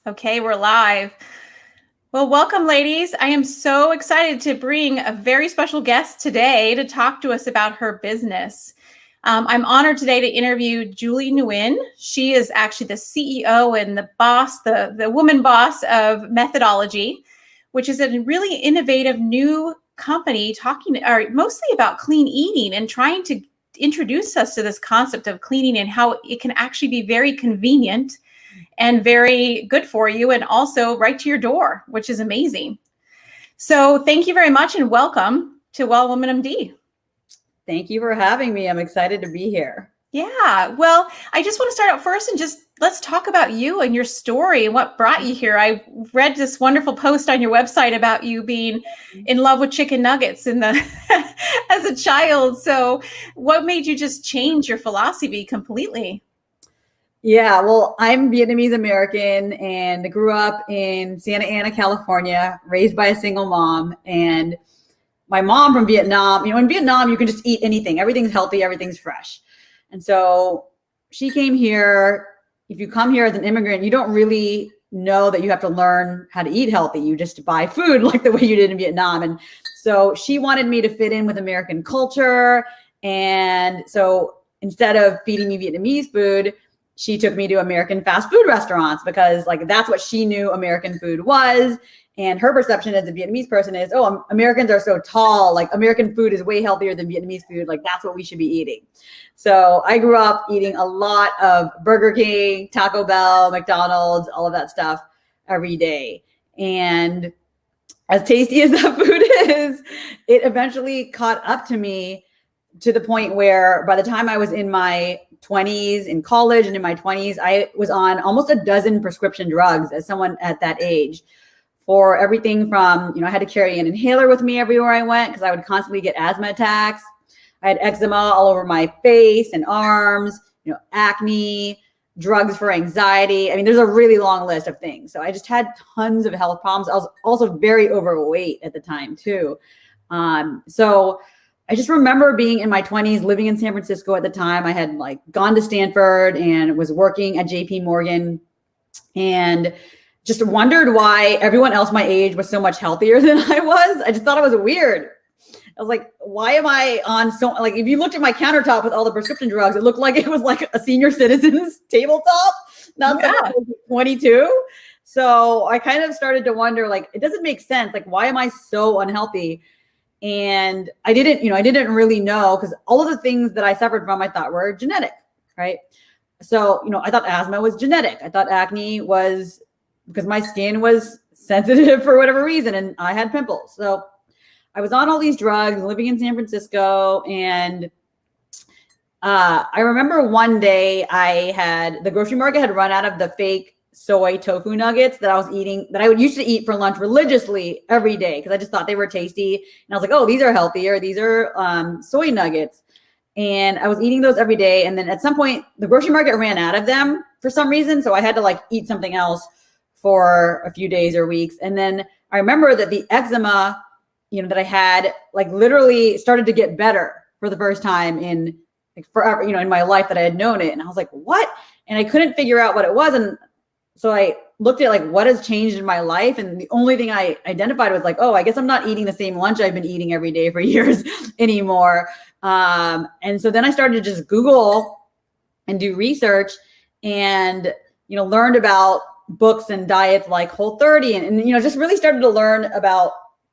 Okay, we're live. Well, welcome, ladies. I am so excited to bring a very special guest today to talk to us about her business. I'm honored today to interview Julie Nguyen. She is actually the CEO and the boss, the woman boss of Methodology, which is a really innovative new company talking mostly about clean eating and trying to introduce us to this concept of cleaning and how it can actually be very convenient and very good for you, and also right to your door, which is amazing. So thank you very much and welcome to Well Woman MD. Thank you for having me. I'm excited to be here. Yeah, well, I just want to start out first and just let's talk about you and your story and what brought you here. I read this wonderful post on your website about you being in love with chicken nuggets in the as a child. So what made you just change your philosophy completely? Yeah, well, I'm Vietnamese American and grew up in Santa Ana, California, raised by a single mom. And my mom from Vietnam, in Vietnam, you can just eat anything. Everything's healthy, everything's fresh. And so she came here. If you come here as an immigrant, you don't really know that you have to learn how to eat healthy. You just buy food like the way you did in Vietnam. And so she wanted me to fit in with American culture. And so instead of feeding me Vietnamese food, she took me to American fast food restaurants because that's what she knew American food was. And her perception as a Vietnamese person is, oh, Americans are so tall. Like American food is way healthier than Vietnamese food. Like that's what we should be eating. So I grew up eating a lot of Burger King, Taco Bell, McDonald's, all of that stuff every day. And as tasty as that food is, it eventually caught up to me to the point where by the time I was in my 20s, in college and in my 20s, I was on almost a dozen prescription drugs as someone at that age for everything from, I had to carry an inhaler with me everywhere I went because I would constantly get asthma attacks. I had eczema all over my face and arms, acne, drugs for anxiety. I mean, there's a really long list of things. So I just had tons of health problems. I was also very overweight at the time too. So I just remember being in my 20s, living in San Francisco at the time. I had gone to Stanford and was working at JP Morgan and just wondered why everyone else my age was so much healthier than I was. I just thought it was weird. I was like, why am I on if you looked at my countertop with all the prescription drugs, it looked like it was like a senior citizen's tabletop, not someone who was 22. So I kind of started to wonder, it doesn't make sense. Why am I so unhealthy? And I didn't really know because all of the things that I suffered from, I thought were genetic, right? So, I thought asthma was genetic. I thought acne was because my skin was sensitive for whatever reason and I had pimples. So I was on all these drugs, living in San Francisco. And I remember one day the grocery market had run out of the fake soy tofu nuggets that I was eating, that I used to eat for lunch religiously every day because I just thought they were tasty. And I was like, oh, these are healthier. These are soy nuggets. And I was eating those every day. And then at some point, the grocery market ran out of them for some reason. So I had to eat something else for a few days or weeks. And then I remember that the eczema, that I had literally started to get better for the first time in forever, in my life that I had known it. And I was like, what? And I couldn't figure out what it was. And so I looked at what has changed in my life. And the only thing I identified was oh, I guess I'm not eating the same lunch I've been eating every day for years anymore. And so then I started to just Google and do research and, learned about books and diets like Whole30 and just really started to learn about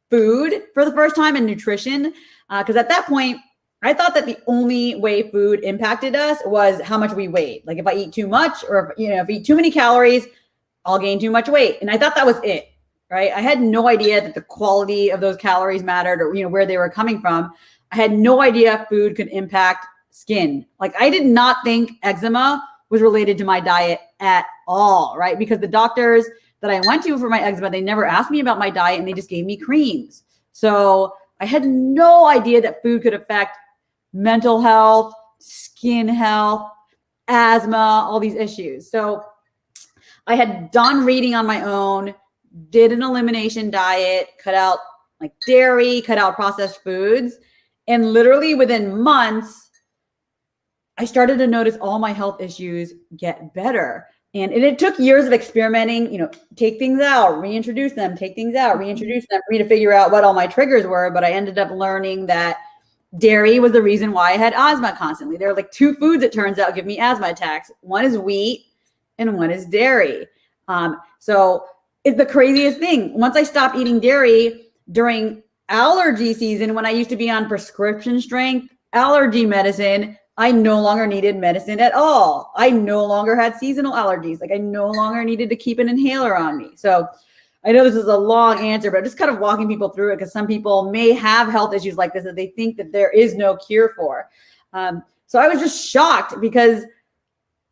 food for the first time and nutrition. Because at that point, I thought that the only way food impacted us was how much we weighed. If I eat too much or if I eat too many calories, I'll gain too much weight. And I thought that was it, right? I had no idea that the quality of those calories mattered or, where they were coming from. I had no idea food could impact skin. I did not think eczema was related to my diet at all, right? Because the doctors that I went to for my eczema, they never asked me about my diet and they just gave me creams. So I had no idea that food could affect mental health, skin health, asthma, all these issues. So I had done reading on my own, did an elimination diet, cut out dairy, cut out processed foods. And literally within months, I started to notice all my health issues get better. And it took years of experimenting, take things out, reintroduce them, take things out, reintroduce them, for me to figure out what all my triggers were. But I ended up learning that dairy was the reason why I had asthma constantly. There are like two foods, it turns out, give me asthma attacks. One is wheat and one is dairy. So it's the craziest thing. Once I stopped eating dairy during allergy season, when I used to be on prescription strength allergy medicine, I no longer needed medicine at all. I no longer had seasonal allergies. Like I no longer needed to keep an inhaler on me. So I know this is a long answer, but I'm just kind of walking people through it because some people may have health issues like this that they think that there is no cure for. So I was just shocked because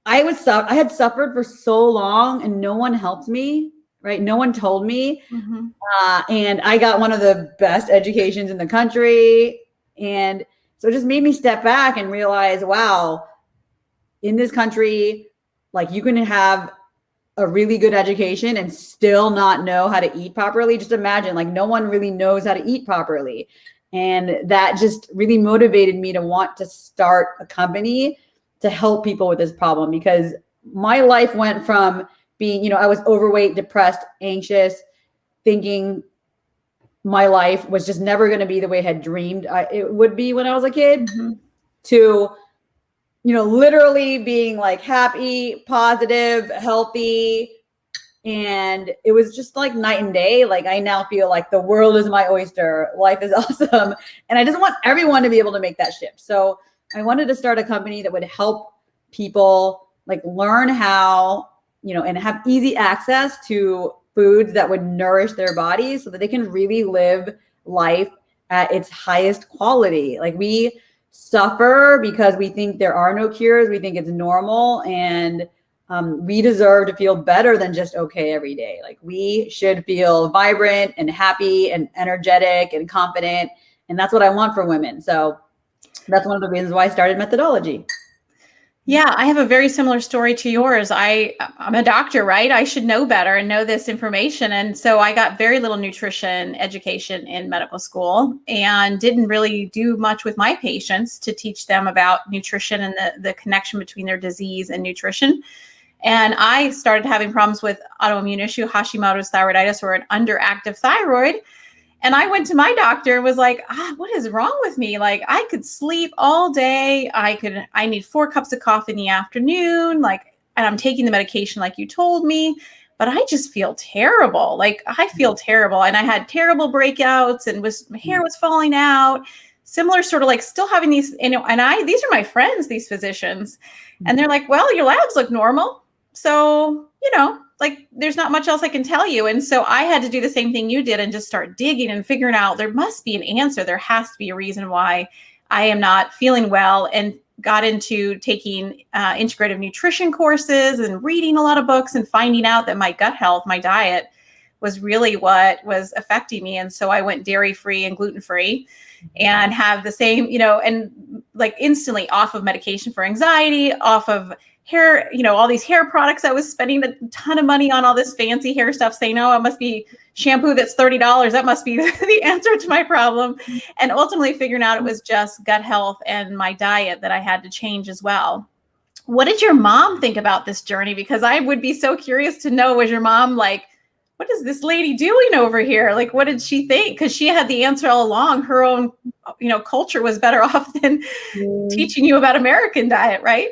I had suffered for so long and no one helped me, right? No one told me. And I got one of the best educations in the country. And so it just made me step back and realize, wow, in this country, like you can have a really good education and still not know how to eat properly. Just imagine, like no one really knows how to eat properly. And that just really motivated me to want to start a company to help people with this problem, because my life went from being, I was overweight, depressed, anxious, thinking my life was just never going to be the way I had dreamed it would be when I was a kid, to literally being like happy, positive, healthy. And it was just like night and day. Like I now feel like the world is my oyster. Life is awesome. And I just want everyone to be able to make that shift. So I wanted to start a company that would help people like learn how, and have easy access to foods that would nourish their bodies so that they can really live life at its highest quality. Like we suffer because we think there are no cures. We think it's normal, and we deserve to feel better than just okay every day. Like we should feel vibrant and happy and energetic and confident. And that's what I want for women. So that's one of the reasons why I started Methodology. Yeah, I have a very similar story to yours. I'm a doctor, right? I should know better and know this information. And so I got very little nutrition education in medical school and didn't really do much with my patients to teach them about nutrition and the connection between their disease and nutrition. And I started having problems with autoimmune issue, Hashimoto's thyroiditis, or an underactive thyroid. And I went to my doctor and was like, what is wrong with me? Like I could sleep all day. I need 4 cups of coffee in the afternoon. And I'm taking the medication like you told me, but I just feel terrible. Like I feel terrible. And I had terrible breakouts and my hair was falling out. Similar sort of like still having these, these are my friends, these physicians. And they're like, well, your labs look normal. So, like there's not much else I can tell you. And so I had to do the same thing you did and just start digging and figuring out there must be an answer. There has to be a reason why I am not feeling well, and got into taking integrative nutrition courses and reading a lot of books and finding out that my gut health, my diet was really what was affecting me. And so I went dairy-free and gluten-free and have the same, and like instantly off of medication for anxiety, off of hair, all these hair products. I was spending a ton of money on all this fancy hair stuff, saying, oh, it must be shampoo that's $30. That must be the answer to my problem. And ultimately figuring out it was just gut health and my diet that I had to change as well. What did your mom think about this journey? Because I would be so curious to know, was your mom like, what is this lady doing over here? Like, what did she think? Because she had the answer all along. Her own, culture was better off than teaching you about American diet, right?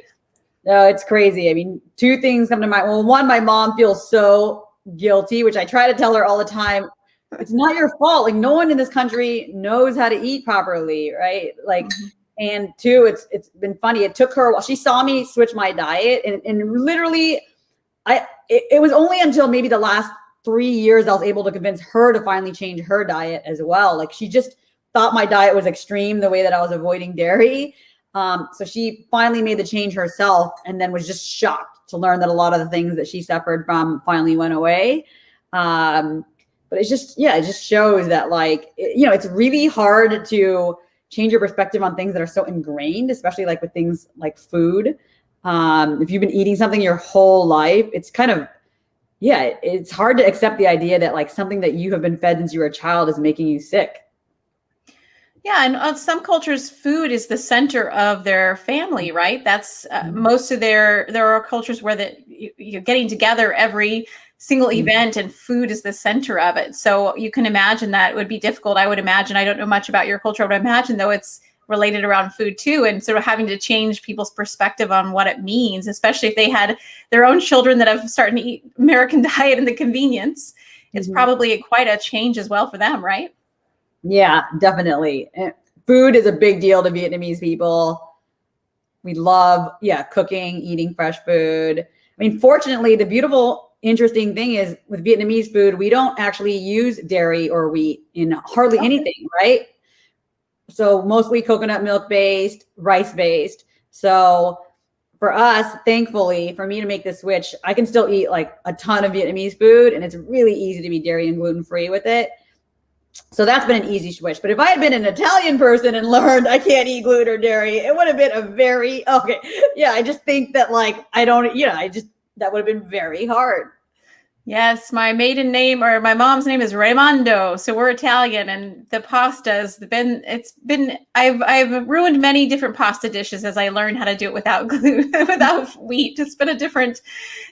No, it's crazy. I mean, 2 things come to mind. Well, one, my mom feels so guilty, which I try to tell her all the time. It's not your fault. Like no one in this country knows how to eat properly, right? Like, and 2, it's been funny. It took her a while. She saw me switch my diet, and literally, it was only until maybe the last 3 years I was able to convince her to finally change her diet as well. Like she just thought my diet was extreme the way that I was avoiding dairy. So she finally made the change herself, and then was just shocked to learn that a lot of the things that she suffered from finally went away. But it just shows that it's really hard to change your perspective on things that are so ingrained, especially like with things like food. If you've been eating something your whole life, it's kind of, it's hard to accept the idea that like something that you have been fed since you were a child is making you sick. Yeah, and some cultures, food is the center of their family, right? That's most of there are cultures where you're getting together every single event and food is the center of it. So you can imagine that it would be difficult. I would imagine, I don't know much about your culture, but I imagine though it's related around food too, and sort of having to change people's perspective on what it means, especially if they had their own children that have started to eat American diet and the convenience. It's probably quite a change as well for them, right? Yeah, definitely. Food is a big deal to Vietnamese people. We love, cooking, eating fresh food. I mean, fortunately, the beautiful, interesting thing is with Vietnamese food, we don't actually use dairy or wheat in hardly anything, right? So mostly coconut milk based, rice based. So for us, thankfully, for me to make the switch, I can still eat like a ton of Vietnamese food, and it's really easy to be dairy and gluten free with it. So that's been an easy switch. But if I had been an Italian person and learned I can't eat gluten or dairy, it would have been a very, I just think that that would have been very hard. Yes, my maiden name or my mom's name is Raimondo, so we're Italian, and the pasta has been I've ruined many different pasta dishes as I learned how to do it without gluten, without wheat. It's been a different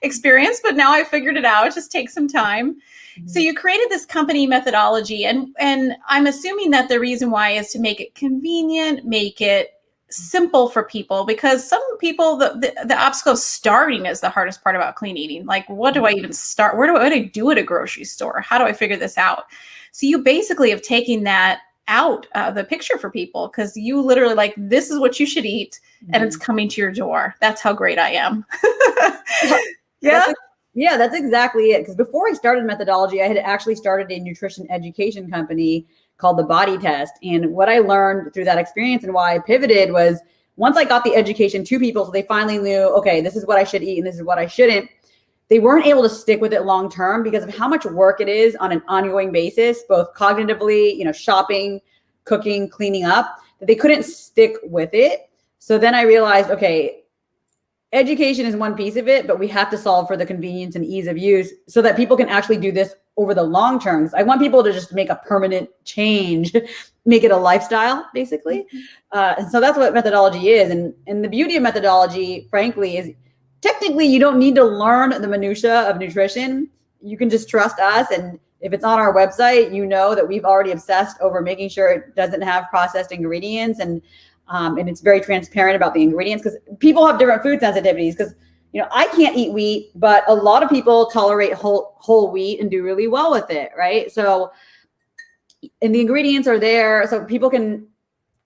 experience, but now I figured it out. It just takes some time. So you created this company methodology, and I'm assuming that the reason why is to make it convenient, make it simple for people, because some people the obstacle of starting is the hardest part about clean eating. Like, what do I even start? What do I do at a grocery store? How do I figure this out? So you basically have taken that out of the picture for people, because you literally like, this is what you should eat, and it's coming to your door. That's how great I am. Yeah, that's exactly it. Because before I started methodology, I had actually started a nutrition education company called The Body Test. And what I learned through that experience and why I pivoted was, once I got the education to people, so they finally knew, okay, this is what I should eat and this is what I shouldn't, they weren't able to stick with it long term because of how much work it is on an ongoing basis, both cognitively, shopping, cooking, cleaning up, that they couldn't stick with it. So then I realized, okay, education is one piece of it, but we have to solve for the convenience and ease of use so that people can actually do this over the long term. I want people to just make a permanent change, make it a lifestyle, basically. And so that's what methodology is. And the beauty of methodology, frankly, is technically you don't need to learn the minutia of nutrition. You can just trust us. And if it's on our website, you know that we've already obsessed over making sure it doesn't have processed ingredients, and it's very transparent about the ingredients, because people have different food sensitivities. Because I can't eat wheat, but a lot of people tolerate whole wheat and do really well with it, right? So, and the ingredients are there, so people can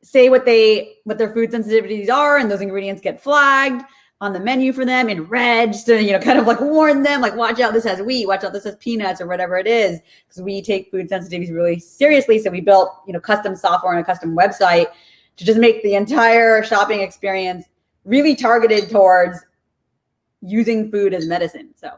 say what their food sensitivities are, and those ingredients get flagged on the menu for them in red, just to kind of like warn them, like, watch out, this has wheat, watch out, this has peanuts, or whatever it is, because we take food sensitivities really seriously. So we built custom software and a custom website to just make the entire shopping experience really targeted towards using food as medicine. So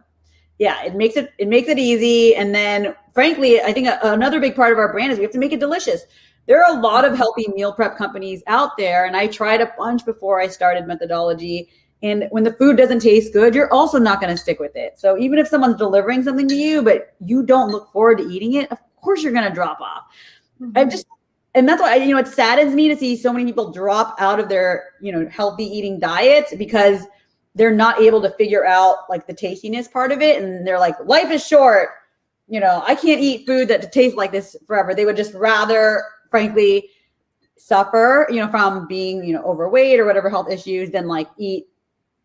yeah, it makes it easy. And then frankly, I think another big part of our brand is we have to make it delicious. There are a lot of healthy meal prep companies out there, and I tried a bunch before I started methodology. And when the food doesn't taste good, you're also not going to stick with it. So even if someone's delivering something to you, but you don't look forward to eating it, of course you're going to drop off. And that's why, it saddens me to see so many people drop out of their, healthy eating diets because they're not able to figure out like the tastiness part of it. And they're like, life is short. I can't eat food that tastes like this forever. They would just rather, frankly, suffer, from being, overweight or whatever health issues than like eat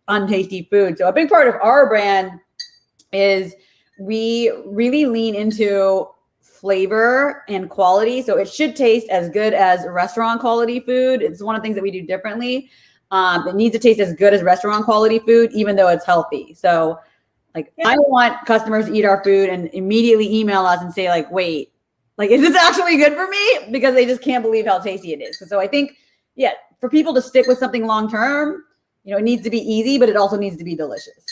untasty food. So a big part of our brand is we really lean into flavor and quality. So it should taste as good as restaurant quality food. It's one of the things that we do differently. It needs to taste as good as restaurant quality food, even though it's healthy. So I want customers to eat our food and immediately email us and say like, wait, like, is this actually good for me? Because they just can't believe how tasty it is. So I think, for people to stick with something long-term, it needs to be easy, but it also needs to be delicious.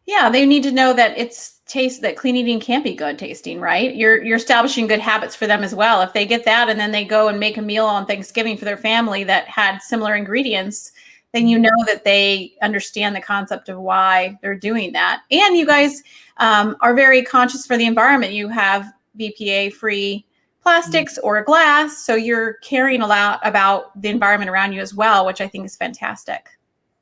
Yeah, they need to know that that clean eating can't be good tasting, right? You're establishing good habits for them as well. If they get that and then they go and make a meal on Thanksgiving for their family that had similar ingredients, then you know that they understand the concept of why they're doing that. And you guys are very conscious for the environment. You have BPA-free plastics or glass. So you're caring a lot about the environment around you as well, which I think is fantastic.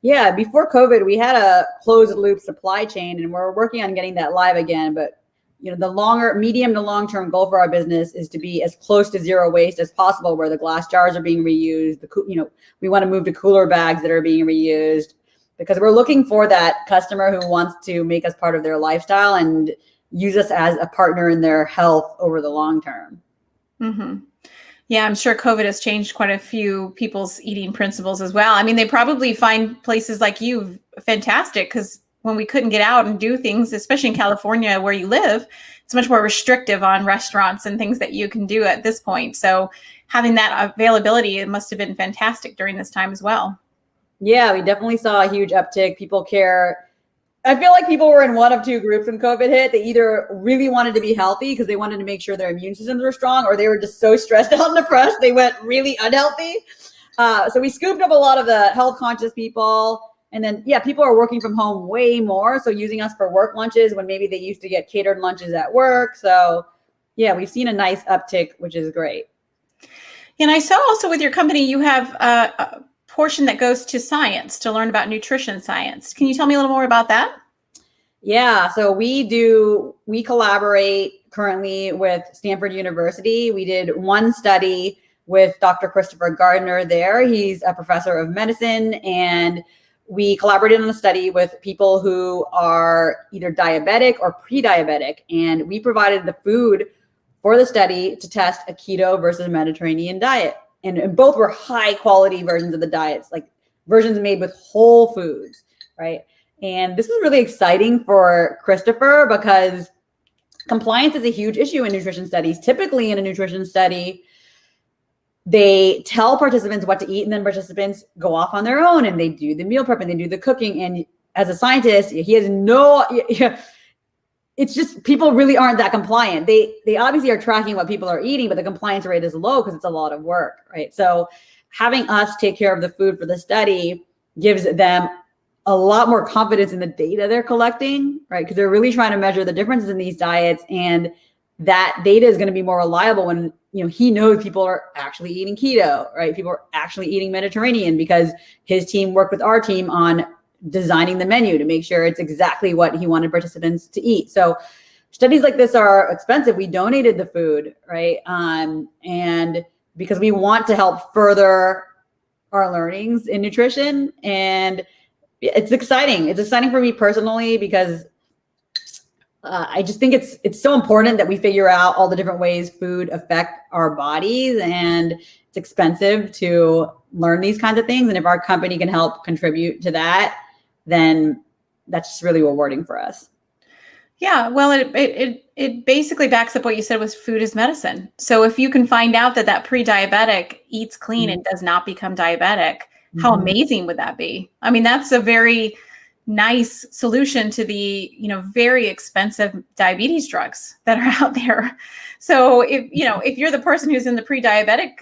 Yeah, before COVID, we had a closed loop supply chain, and we're working on getting that live again. But the medium to long term goal for our business is to be as close to zero waste as possible, where the glass jars are being reused. We want to move to cooler bags that are being reused, because we're looking for that customer who wants to make us part of their lifestyle and use us as a partner in their health over the long term. Mm-hmm. Yeah, I'm sure COVID has changed quite a few people's eating principles as well. I mean, they probably find places like you fantastic, because when we couldn't get out and do things, especially in California where you live, it's much more restrictive on restaurants and things that you can do at this point. So having that availability, it must have been fantastic during this time as well. Yeah, we definitely saw a huge uptick. People care. I feel like people were in one of two groups when COVID hit. They either really wanted to be healthy because they wanted to make sure their immune systems were strong, or they were just so stressed out and depressed they went really unhealthy. So we scooped up a lot of the health conscious people. And then, yeah, people are working from home way more. So using us for work lunches when maybe they used to get catered lunches at work. So yeah, we've seen a nice uptick, which is great. And I saw also with your company, you have a portion that goes to science to learn about nutrition science. Can you tell me a little more about that? Yeah, so we collaborate currently with Stanford University. We did one study with Dr. Christopher Gardner there. He's a professor of medicine, and we collaborated on a study with people who are either diabetic or pre-diabetic, and we provided the food for the study to test a keto versus Mediterranean diet. And both were high quality versions of the diets, like versions made with whole foods, right? And this was really exciting for Christopher because compliance is a huge issue in nutrition studies. Typically in a nutrition study, they tell participants what to eat, and then participants go off on their own and they do the meal prep and they do the cooking. And as a scientist, he has it's just people really aren't that compliant. They obviously are tracking what people are eating, but the compliance rate is low because it's a lot of work, right? So having us take care of the food for the study gives them a lot more confidence in the data they're collecting, right? Because they're really trying to measure the differences in these diets, and that data is going to be more reliable when he knows people are actually eating keto, right? People are actually eating Mediterranean because his team worked with our team on designing the menu to make sure it's exactly what he wanted participants to eat. So studies like this are expensive. We donated the food, right? And because we want to help further our learnings in nutrition. And it's exciting. It's exciting for me personally because I just think it's so important that we figure out all the different ways food affect our bodies, and it's expensive to learn these kinds of things. And if our company can help contribute to that, then that's just really rewarding for us. Yeah, well, it basically backs up what you said with food is medicine. So if you can find out that pre-diabetic eats clean and does not become diabetic, how amazing would that be? I mean, that's a very nice solution to the, very expensive diabetes drugs that are out there. So if you're the person who's in the pre-diabetic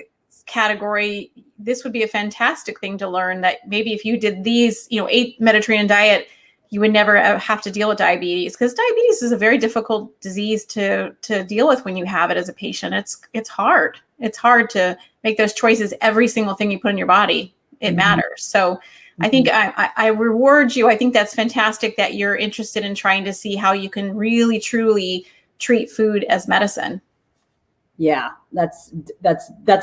category, this would be a fantastic thing to learn, that maybe if you did these, ate Mediterranean diet, you would never have to deal with diabetes, because diabetes is a very difficult disease to deal with when you have it as a patient. It's hard. It's hard to make those choices. Every single thing you put in your body, it matters. So I think I reward you. I think that's fantastic that you're interested in trying to see how you can really, truly treat food as medicine. Yeah, that's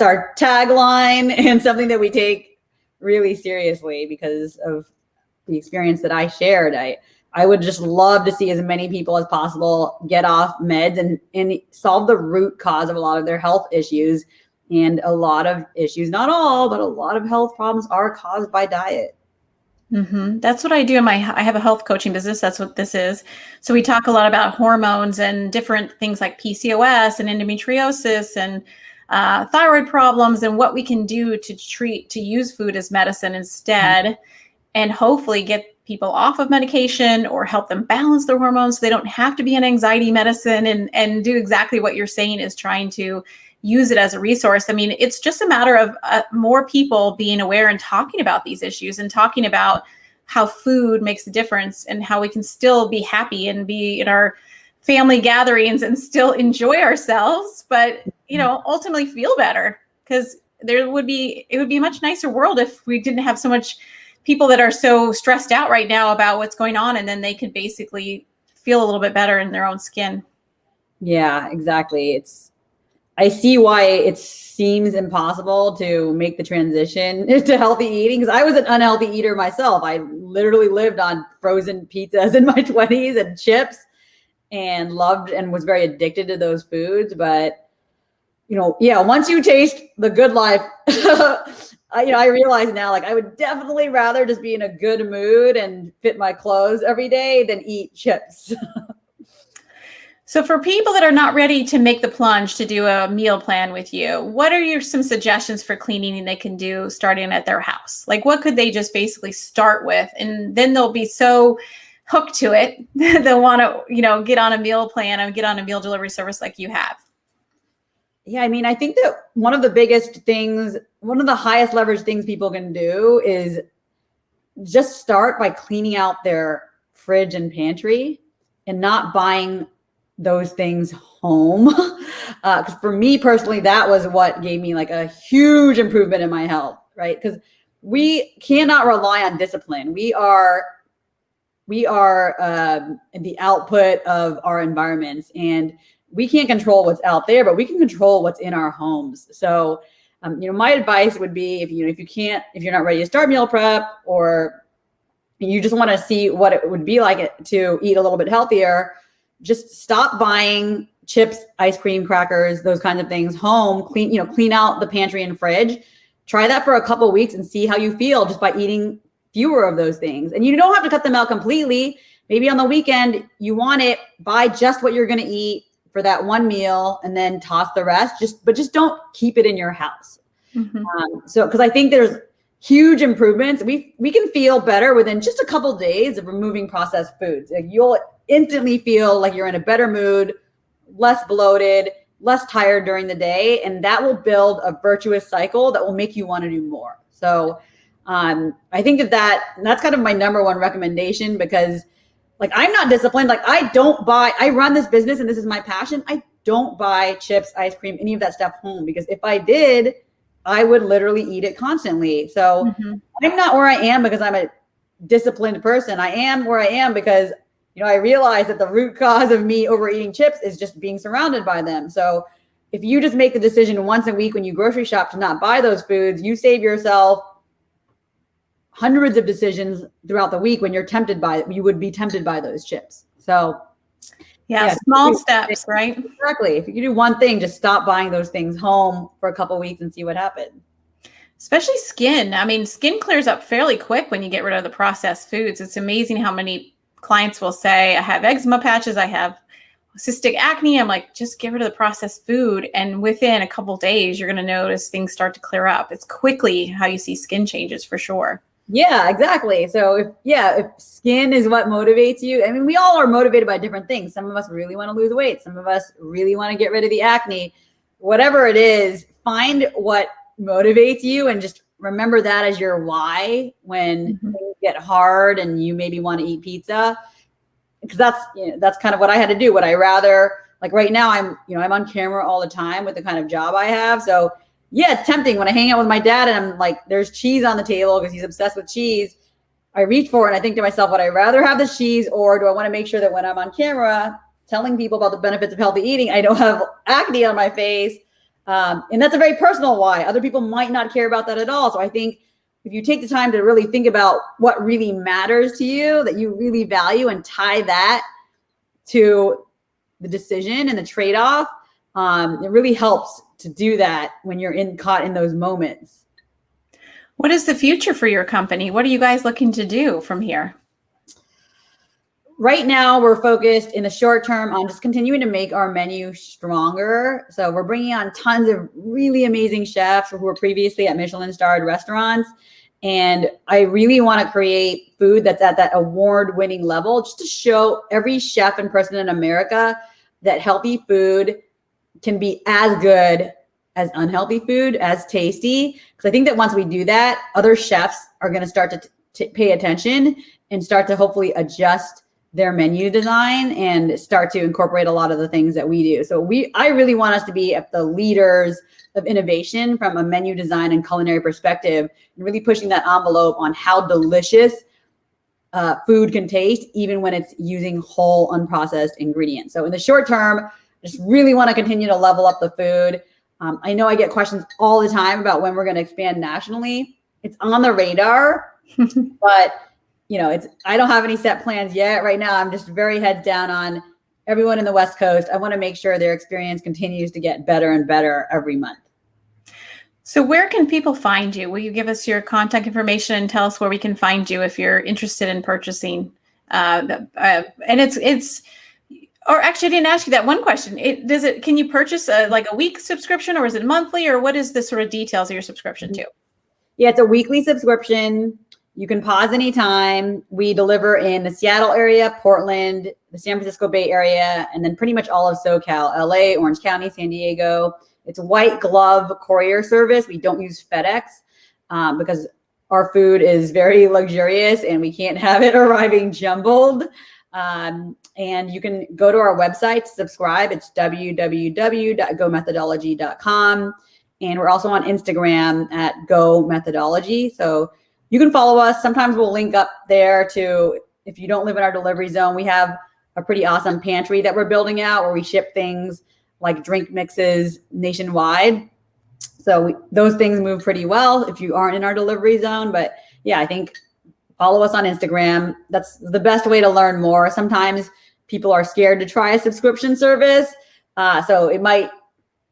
our tagline, and something that we take really seriously because of the experience that I shared. I would just love to see as many people as possible get off meds and solve the root cause of a lot of their health issues. And a lot of issues, not all, but a lot of health problems are caused by diet. That's what I do I have a health coaching business. That's what this is. So we talk a lot about hormones and different things like PCOS and endometriosis and thyroid problems, and what we can do to use food as medicine instead, and hopefully get people off of medication or help them balance their hormones so they don't have to be on anxiety medicine, and do exactly what you're saying, is trying to use it as a resource. I mean, it's just a matter of more people being aware and talking about these issues, and talking about how food makes a difference, and how we can still be happy and be in our family gatherings and still enjoy ourselves, but ultimately feel better, because it would be a much nicer world if we didn't have so much people that are so stressed out right now about what's going on, and then they could basically feel a little bit better in their own skin. Yeah, exactly. I see why it seems impossible to make the transition to healthy eating, because I was an unhealthy eater myself. I literally lived on frozen pizzas in my 20s and chips, and loved and was very addicted to those foods. But, once you taste the good life, I realize now, like, I would definitely rather just be in a good mood and fit my clothes every day than eat chips. So for people that are not ready to make the plunge to do a meal plan with you, what are some suggestions for cleaning they can do starting at their house? Like, what could they just basically start with? And then they'll be so hooked to it, they'll want to, get on a meal plan and get on a meal delivery service like you have. Yeah, I mean, I think that one of the highest leverage things people can do is just start by cleaning out their fridge and pantry and not buying those things home. Because for me personally, that was what gave me like a huge improvement in my health, right? Because we cannot rely on discipline. We are the output of our environments, and we can't control what's out there, but we can control what's in our homes. So, my advice would be, if you're not ready to start meal prep, or you just want to see what it would be like to eat a little bit healthier, just stop buying chips, ice cream, crackers, those kinds of things home. Clean out the pantry and fridge. Try that for a couple of weeks and see how you feel just by eating fewer of those things. And you don't have to cut them out completely. Maybe on the weekend you want it, buy just what you're going to eat for that one meal and then toss the rest. But just don't keep it in your house. Mm-hmm. Because I think there's huge improvements. We can feel better within just a couple of days of removing processed foods. Like, you'll instantly feel like you're in a better mood, less bloated, less tired during the day, and that will build a virtuous cycle that will make you want to do more. So I think that's kind of my number one recommendation, because like, I'm not disciplined. Like, I run this business and this is my passion. I don't buy chips, ice cream, any of that stuff home, because if I did, I would literally eat it constantly. So Mm-hmm. I'm not where I am because I'm a disciplined person. I am where I am because, I realize that the root cause of me overeating chips is just being surrounded by them. So if you just make the decision once a week when you grocery shop to not buy those foods, you save yourself hundreds of decisions throughout the week when you would be tempted by those chips. So yeah, small steps, right? Exactly. If you can do one thing, just stop buying those things home for a couple of weeks and see what happens. Especially skin. I mean, skin clears up fairly quick when you get rid of the processed foods. It's amazing how many clients will say, I have eczema patches, I have cystic acne. I'm like, just get rid of the processed food. And within a couple of days, you're going to notice things start to clear up. It's quickly how you see skin changes, for sure. Yeah, exactly. So if skin is what motivates you, I mean, we all are motivated by different things. Some of us really want to lose weight. Some of us really want to get rid of the acne. Whatever it is, find what motivates you and just remember that as your why when Mm-hmm. things get hard and you maybe want to eat pizza. Because that's kind of what I had to do. Would I rather, like, right now I'm on camera all the time with the kind of job I have. So yeah, it's tempting when I hang out with my dad and I'm like, there's cheese on the table because he's obsessed with cheese. I reach for it and I think to myself, would I rather have the cheese, or do I want to make sure that when I'm on camera telling people about the benefits of healthy eating, I don't have acne on my face? And that's a very personal why. Other people might not care about that at all. So I think if you take the time to really think about what really matters to you, that you really value, and tie that to the decision and the trade-off, it really helps to do that when you're caught in those moments. What is the future for your company? What are you guys looking to do from here? Right now, we're focused in the short term on just continuing to make our menu stronger. So we're bringing on tons of really amazing chefs who were previously at Michelin-starred restaurants. And I really want to create food that's at that award-winning level, just to show every chef and person in America that healthy food can be as good as unhealthy food, as tasty. Because I think that once we do that, other chefs are going to start to pay attention and start to hopefully adjust their menu design and start to incorporate a lot of the things that we do. So I really want us to be at the leaders of innovation from a menu design and culinary perspective, and really pushing that envelope on how delicious food can taste, even when it's using whole unprocessed ingredients. So in the short term, just really want to continue to level up the food. I know I get questions all the time about when we're going to expand nationally. It's on the radar, but I don't have any set plans yet. Right now, I'm just very heads down on everyone in the West Coast. I want to make sure their experience continues to get better and better every month. So where can people find you? Will you give us your contact information and tell us where we can find you if you're interested in purchasing? And it's, or actually, I didn't ask you that one question. Can you purchase like a week subscription, or is it monthly, or what is the sort of details of your subscription to? Yeah, it's a weekly subscription. You can pause anytime. We deliver in the Seattle area, Portland, the San Francisco Bay Area, and then pretty much all of SoCal, LA, Orange County, San Diego. It's a white glove courier service. We don't use FedEx because our food is very luxurious and we can't have it arriving jumbled. And you can go to our website to subscribe. It's www.gomethodology.com. And we're also on Instagram at Go Methodology. So you can follow us. Sometimes we'll link up there to, if you don't live in our delivery zone, we have a pretty awesome pantry that we're building out where we ship things like drink mixes nationwide. So those things move pretty well if you aren't in our delivery zone. But yeah, I think follow us on Instagram. That's the best way to learn more. Sometimes people are scared to try a subscription service. So it might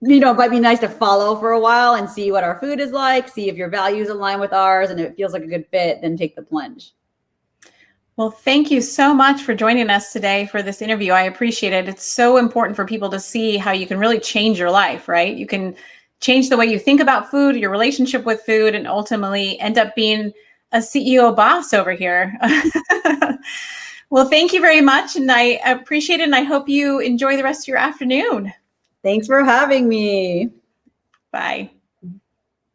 be nice to follow for a while and see what our food is like, see if your values align with ours, and if it feels like a good fit, then take the plunge. Well, thank you so much for joining us today for this interview. I appreciate it. It's so important for people to see how you can really change your life, right? You can change the way you think about food, your relationship with food, and ultimately end up being a CEO boss over here. Well, thank you very much. And I appreciate it. And I hope you enjoy the rest of your afternoon. Thanks for having me. Bye.